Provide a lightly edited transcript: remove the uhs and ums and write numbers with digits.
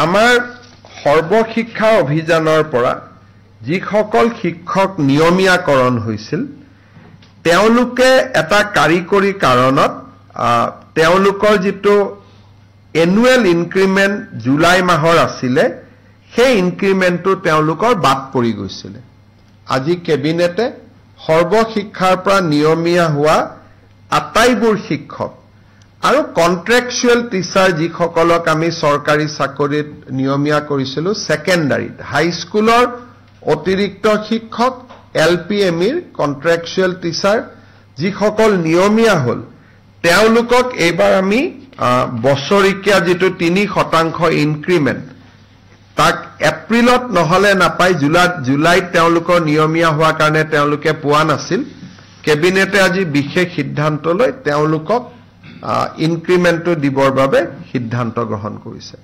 আমাৰ সৰ্বশিক্ষা অভিযানৰ পৰা যিসকল শিক্ষক নিয়মীয়াকৰণ হৈছিল তেওঁলোকে এটা কাৰিকৰী কাৰণত তেওঁলোকৰ যিটো এনুৱেল ইনক্ৰিমেন্ট জুলাই মাহৰ আছিলে সেই ইনক্ৰিমেন্টটো তেওঁলোকৰ বাদ পৰি গৈছিল আজি কেবিনেটে সৰ্বশিক্ষাৰ পৰা নিয়মীয়া হোৱা আটাইবোৰ শিক্ষক আৰু কন্ট্ৰেকচুৱেল টিচাৰ যিসকলক আমি চৰকাৰী চাকৰিত নিয়মীয়া কৰিছিলো সেকেন্ডাৰীত হাই স্কুলৰ অতিৰিক্ত শিক্ষক এলপিএমিৰ কন্ট্ৰেকচুৱেল টিচাৰ যিসকল নিয়মীয়া হল তেওঁলোকক এইবাৰ আমি বছৰিকীয়া যেটো 3% ইনক্ৰিমেন্ট তাক এপ্ৰিলত নহলে নাপাই জুলাইত তেওঁলোকৰ নিয়মীয়া হোৱাৰ কাৰণে তেওঁলোকে পোৱা নাছিল কেবিনেটে আজি বিশেষ সিদ্ধান্ত লৈ তেওঁলোকক ইনক্ৰিমেন্টটো দিবৰ বাবে সিদ্ধান্ত গ্ৰহণ কৰিছে